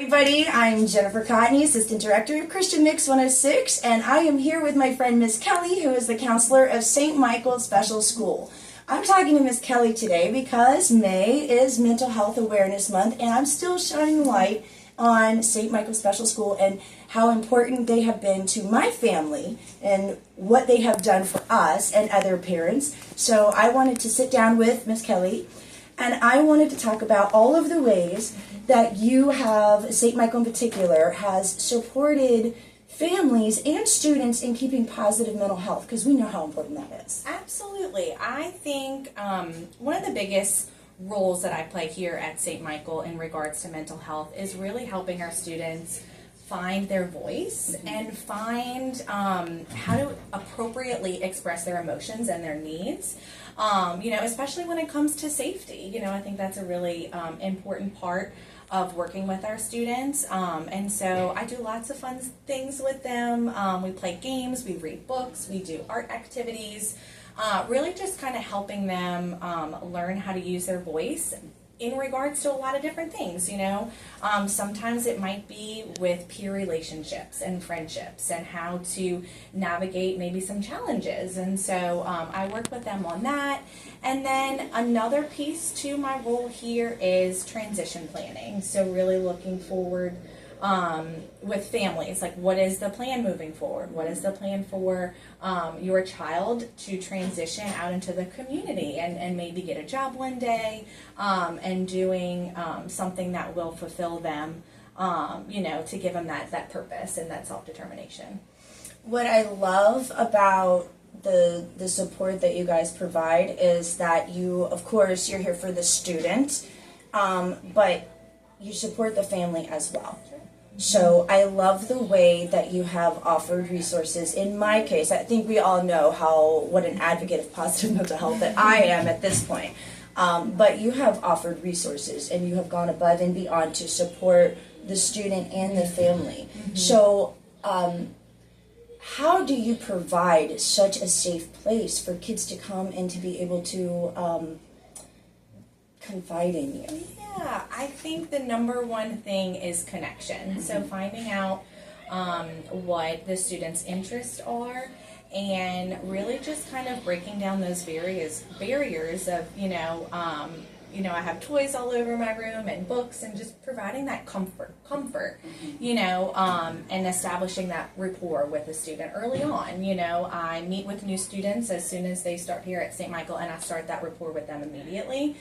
Everybody, I'm Jennifer Cotney, Assistant Director of Christian Mix 106, and I am here with my friend Miss Kelly, who is the counselor of St. Michael's Special School. I'm talking to Miss Kelly today because May is Mental Health Awareness Month, and I'm still shining light on St. Michael's Special School and how important they have been to my family and what they have done for us and other parents. So I wanted to sit down with Miss Kelly, and I wanted to talk about all of the ways that you have, St. Michael in particular, has supported families and students in keeping positive mental health, because we know how important that is. Absolutely. I think one of the biggest roles that I play here at St. Michael in regards to mental health is really helping our students find their voice and find how to appropriately express their emotions and their needs. Especially when it comes to safety. I think that's a really important part of working with our students. And so I do lots of fun things with them. We play games, we read books, we do art activities, really just kind of helping them learn how to use their voice in regards to a lot of different things. Sometimes it might be with peer relationships and friendships and how to navigate maybe some challenges. And so I work with them on that. And then another piece to my role here is transition planning. So really looking forward with families, like what is the plan moving forward? What is the plan for your child to transition out into the community and maybe get a job one day and doing something that will fulfill them, to give them that purpose and that self-determination. What I love about the support that you guys provide is that you, of course, you're here for the student, but you support the family as well. So I love the way that you have offered resources. In my case, I think we all know what an advocate of positive mental health that I am at this point. But you have offered resources and you have gone above and beyond to support the student and the family. Mm-hmm. So how do you provide such a safe place for kids to come and to be able to confide in you? Yeah, I think the number one thing is connection. Mm-hmm. So finding out what the students' interests are and really just kind of breaking down those various barriers of, I have toys all over my room and books and just providing that comfort, mm-hmm. And establishing that rapport with the student early on. I meet with new students as soon as they start here at St. Michael, and I start that rapport with them immediately.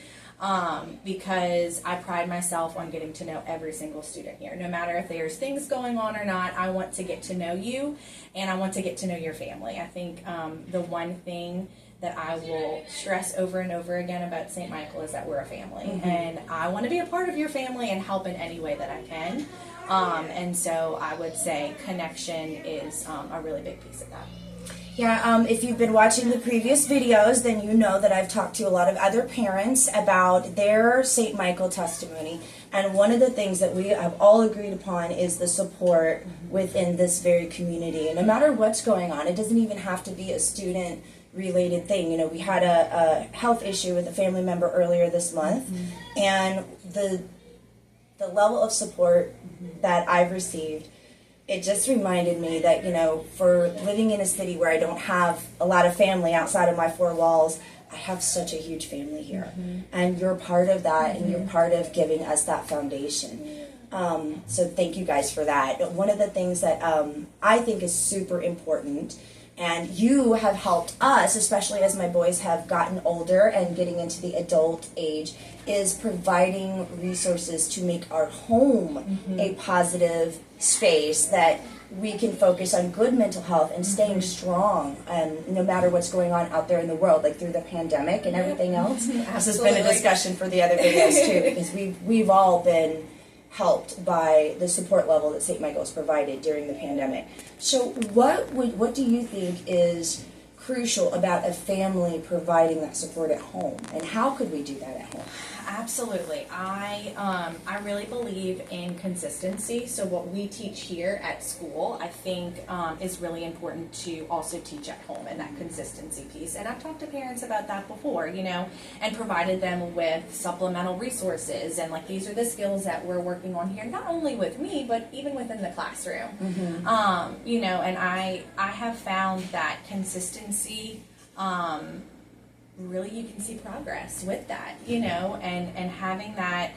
Because I pride myself on getting to know every single student here. No matter if there's things going on or not, I want to get to know you and I want to get to know your family. I think the one thing that I will stress over and over again about St. Michael is that we're a family. Mm-hmm. And I want to be a part of your family and help in any way that I can. And so I would say connection is a really big piece of that. Yeah, if you've been watching the previous videos, then you know that I've talked to a lot of other parents about their St. Michael testimony. And one of the things that we have all agreed upon is the support within this very community. And no matter what's going on, it doesn't even have to be a student-related thing. We had a health issue with a family member earlier this month, mm-hmm. and the level of support that I've received, it just reminded me that, for living in a city where I don't have a lot of family outside of my four walls, I have such a huge family here. Mm-hmm. And you're part of that, mm-hmm. and you're part of giving us that foundation. So thank you guys for that. One of the things that I think is super important, and you have helped us, especially as my boys have gotten older and getting into the adult age, is providing resources to make our home mm-hmm. a positive space that we can focus on good mental health and staying strong, no matter what's going on out there in the world, like through the pandemic and everything else. This has been a discussion for the other videos too, because we've all been helped by the support level that St. Michael's provided during the pandemic. So what do you think is crucial about a family providing that support at home, and how could we do that at home? Absolutely. I really believe in consistency. So what we teach here at school, I think, is really important to also teach at home, and that consistency piece. And I've talked to parents about that before, and provided them with supplemental resources. And like, these are the skills that we're working on here, not only with me, but even within the classroom. And I have found that consistency, really, you can see progress with that, and having that,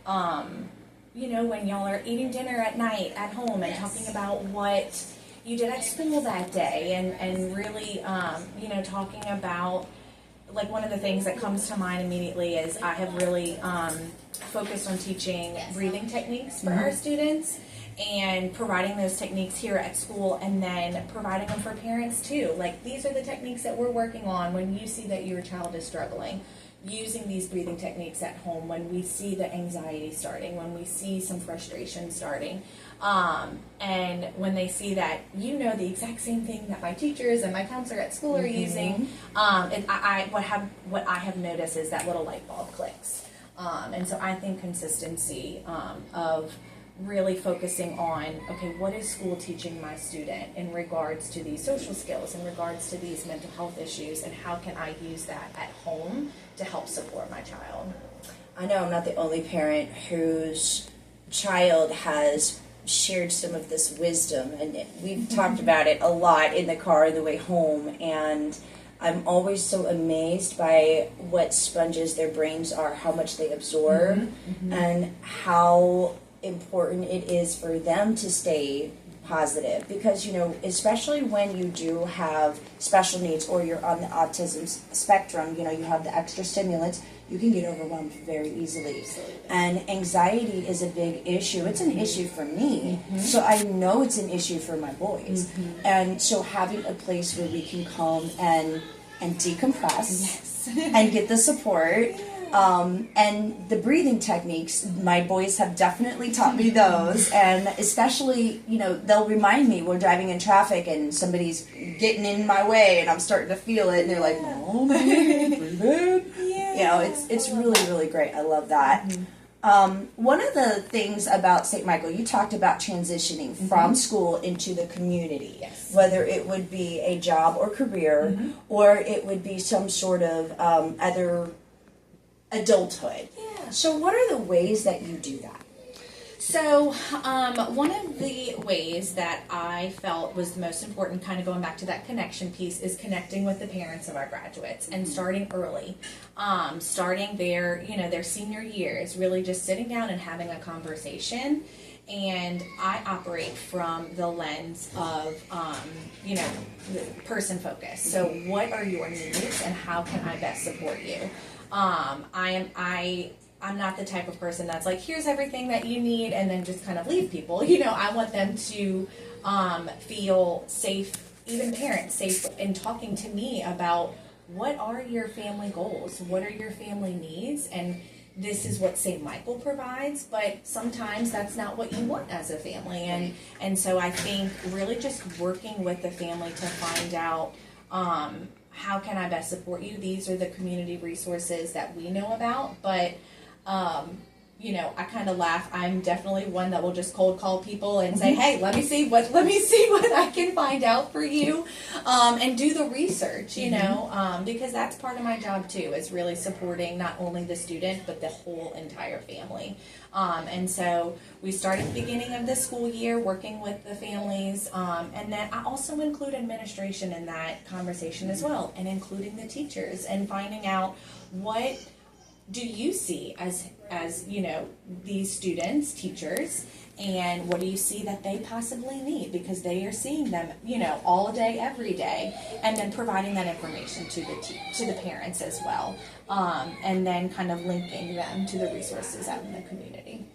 when y'all are eating dinner at night at home and talking about what you did at school that day, and really, talking about, like, one of the things that comes to mind immediately is I have really focused on teaching breathing techniques for our students, and providing those techniques here at school, and then providing them for parents too. Like, these are the techniques that we're working on when you see that your child is struggling. Using these breathing techniques at home when we see the anxiety starting, when we see some frustration starting, and when they see that the exact same thing that my teachers and my counselor at school are using, what I have noticed is that little light bulb clicks. And so I think consistency of really focusing on, okay, what is school teaching my student in regards to these social skills, in regards to these mental health issues, and how can I use that at home to help support my child? I know I'm not the only parent whose child has shared some of this wisdom, and we've talked about it a lot in the car on the way home, and I'm always so amazed by what sponges their brains are, how much they absorb, and how important it is for them to stay positive, because especially when you do have special needs or you're on the autism spectrum, you have the extra stimulants, you can get overwhelmed very easily. Absolutely. And anxiety is a big issue. It's an issue for me, so I know it's an issue for my boys. And so having a place where we can come and decompress and get the support. And the breathing techniques, my boys have definitely taught me those, and especially, they'll remind me we're driving in traffic and somebody's getting in my way and I'm starting to feel it, and they're like, "Oh, breathe in." It's really, really great. I love that. One of the things about St. Michael, you talked about transitioning from school into the community, whether it would be a job or career, or it would be some sort of other adulthood. So what are the ways that you do that? So one of the ways that I felt was the most important, kind of going back to that connection piece, is connecting with the parents of our graduates and starting early. Starting their senior year is really just sitting down and having a conversation. And I operate from the lens of, person focus. So what are your needs and how can I best support you? I'm not the type of person that's like, here's everything that you need, and then just kind of leave people. I want them to feel safe, even parents safe in talking to me about what are your family goals, what are your family needs, and this is what St. Michael provides, but sometimes that's not what you want as a family. And so I think really just working with the family to find out, how can I best support you? These are the community resources that we know about, but I kind of laugh. I'm definitely one that will just cold call people and say, "Hey, let me see what I can find out for you," and do the research. Because that's part of my job too, is really supporting not only the student but the whole entire family. And so we start at the beginning of the school year working with the families, and then I also include administration in that conversation as well, and including the teachers, and finding out what do you see as these students, teachers, and what do you see that they possibly need, because they are seeing them all day, every day, and then providing that information to the parents as well, and then kind of linking them to the resources out in the community.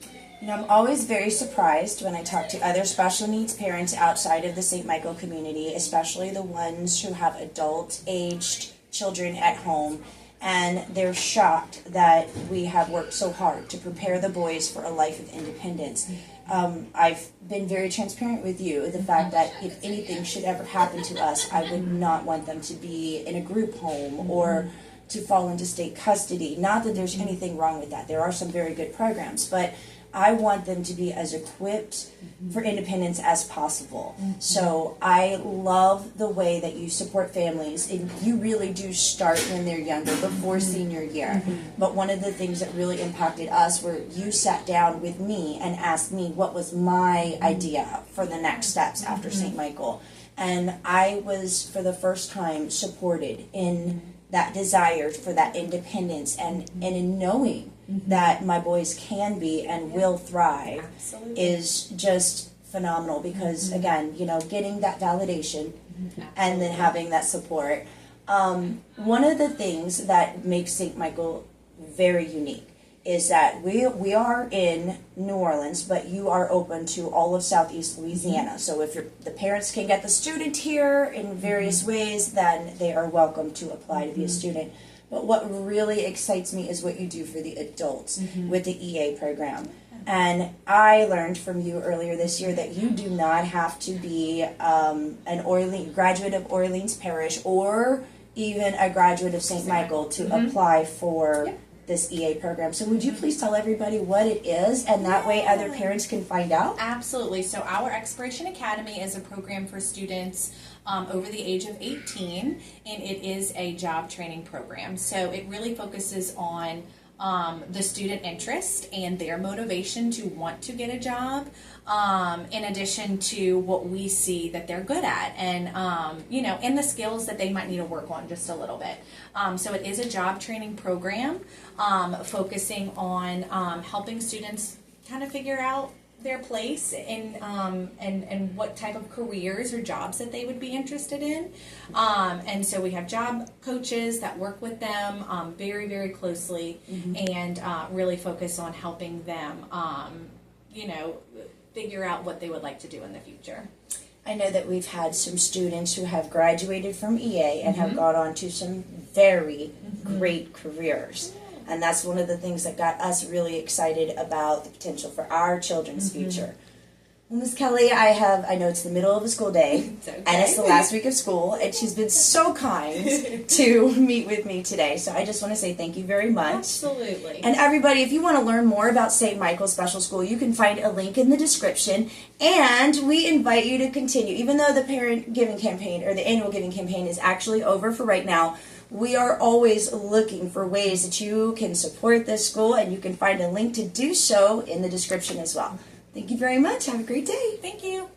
I'm always very surprised when I talk to other special needs parents outside of the St. Michael community, especially the ones who have adult-aged children at home, and they're shocked that we have worked so hard to prepare the boys for a life of independence. I've been very transparent with you. The fact that if anything should ever happen to us, I would not want them to be in a group home or to fall into state custody. Not that there's anything wrong with that. There are some very good programs, but I want them to be as equipped for independence as possible. So I love the way that you support families, and you really do start when they're younger, before senior year. But one of the things that really impacted us were you sat down with me and asked me what was my idea for the next steps after St. Michael. And I was, for the first time, supported in that desire for that independence and in knowing that my boys can be and will thrive. Absolutely. Is just phenomenal because, again, getting that validation and then having that support. One of the things that makes St. Michael very unique is that we are in New Orleans, but you are open to all of Southeast Louisiana. So if the parents can get the student here in various ways, then they are welcome to apply to be a student. But what really excites me is what you do for the adults with the EA program. And I learned from you earlier this year that you do not have to be an graduate of Orleans Parish or even a graduate of St. Michael to apply for this EA program. So would you please tell everybody what it is, and that way other parents can find out? Absolutely. So our Expiration Academy is a program for students over the age of 18, and it is a job training program. So it really focuses on the student interest and their motivation to want to get a job, in addition to what we see that they're good at, and and the skills that they might need to work on just a little bit. So it is a job training program, focusing on helping students kind of figure out their place in and what type of careers or jobs that they would be interested in. And so we have job coaches that work with them very, very closely and really focus on helping them, figure out what they would like to do in the future. I know that we've had some students who have graduated from EA and have gone on to some very great careers. And that's one of the things that got us really excited about the potential for our children's future. Well, Ms. Kelly, I know it's the middle of a school day, It's okay. and it's the last week of school, and she's been so kind to meet with me today. So I just want to say thank you very much. Absolutely. And everybody, if you want to learn more about St. Michael's Special School, you can find a link in the description. And we invite you to continue. Even though the parent giving campaign or the annual giving campaign is actually over for right now, we are always looking for ways that you can support this school, and you can find a link to do so in the description as well. Thank you very much. Have a great day. Thank you.